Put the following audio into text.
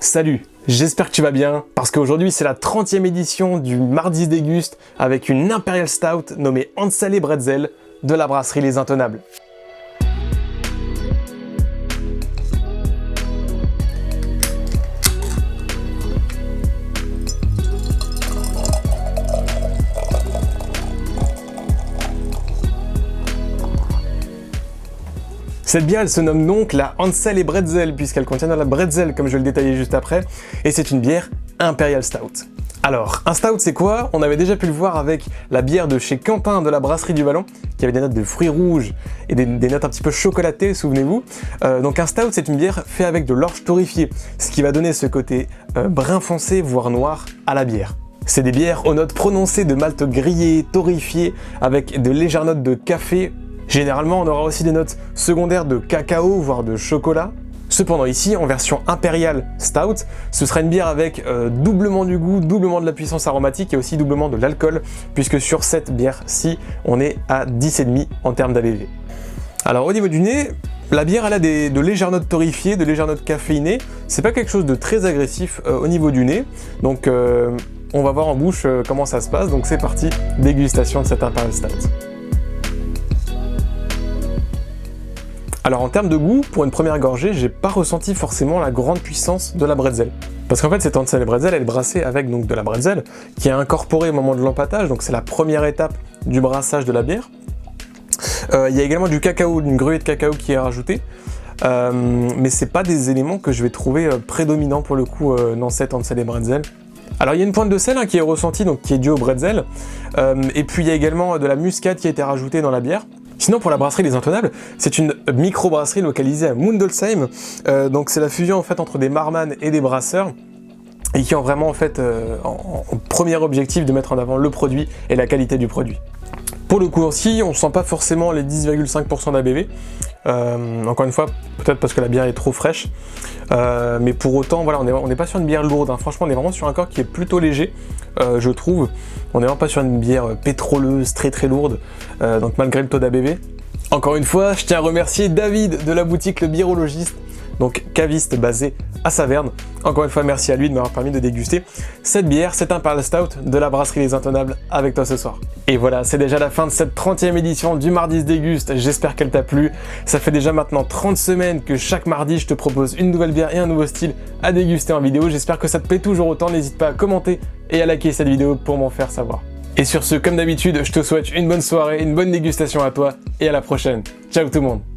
Salut, j'espère que tu vas bien, parce qu'aujourd'hui c'est la 30e édition du Mardi se déguste avec une Imperial Stout nommée Hansel & Bretzel de la brasserie Les Intenables. Cette bière, elle se nomme donc la Hansel & Bretzel, puisqu'elle contient de la bretzel, comme je vais le détailler juste après, et c'est une bière Imperial Stout. Alors, un stout c'est quoi? On avait déjà pu le voir avec la bière de chez Quentin de la brasserie du Vallon, qui avait des notes de fruits rouges et des notes un petit peu chocolatées, souvenez-vous. Donc un stout c'est une bière faite avec de l'orge torréfiée, ce qui va donner ce côté brun foncé, voire noir, à la bière. C'est des bières aux notes prononcées de malt grillé, torréfié, avec de légères notes de café. Généralement, on aura aussi des notes secondaires de cacao, voire de chocolat. Cependant ici, en version Imperial Stout, ce sera une bière avec doublement du goût, doublement de la puissance aromatique et aussi doublement de l'alcool, puisque sur cette bière-ci, on est à 10,5 en termes d'ABV. Alors au niveau du nez, la bière elle a de légères notes torréfiées, de légères notes caféinées. C'est pas quelque chose de très agressif au niveau du nez, donc on va voir en bouche comment ça se passe. Donc c'est parti, dégustation de cette Imperial Stout. Alors en termes de goût, pour une première gorgée, j'ai pas ressenti forcément la grande puissance de la bretzel. Parce qu'en fait cette Hansel & Bretzel, elle est brassée avec donc de la bretzel qui est incorporée au moment de l'empâtage, donc c'est la première étape du brassage de la bière. Il y a également du cacao, d'une gruée de cacao qui est rajoutée, mais c'est pas des éléments que je vais trouver prédominants pour le coup dans cette Hansel & Bretzel. Alors il y a une pointe de sel qui est ressentie, donc qui est due au bretzel, et puis il y a également de la muscade qui a été rajoutée dans la bière. Sinon pour la brasserie Les Intenables, c'est une micro-brasserie localisée à Mundolsheim, donc c'est la fusion en fait entre des barman et des brasseurs, et qui ont vraiment en fait en premier objectif de mettre en avant le produit et la qualité du produit. Pour le coup aussi, on ne sent pas forcément les 10,5% d'ABV, encore une fois, peut-être parce que la bière est trop fraîche, mais pour autant, voilà, on n'est pas sur une bière lourde, hein. Franchement on est vraiment sur un corps qui est plutôt léger, je trouve. On n'est vraiment pas sur une bière pétroleuse, très très lourde, donc malgré le taux d'ABV. Encore une fois, je tiens à remercier David de la boutique Le Birologiste, donc caviste basé à Saverne. Encore une fois, merci à lui de m'avoir permis de déguster cette bière, cette Imperial Stout de la brasserie Les Intenables avec toi ce soir. Et voilà, c'est déjà la fin de cette 30e édition du Mardi se déguste, j'espère qu'elle t'a plu. Ça fait déjà maintenant 30 semaines que chaque mardi je te propose une nouvelle bière et un nouveau style à déguster en vidéo. J'espère que ça te plaît toujours autant, n'hésite pas à commenter et à liker cette vidéo pour m'en faire savoir. Et sur ce, comme d'habitude, je te souhaite une bonne soirée, une bonne dégustation à toi et à la prochaine. Ciao tout le monde!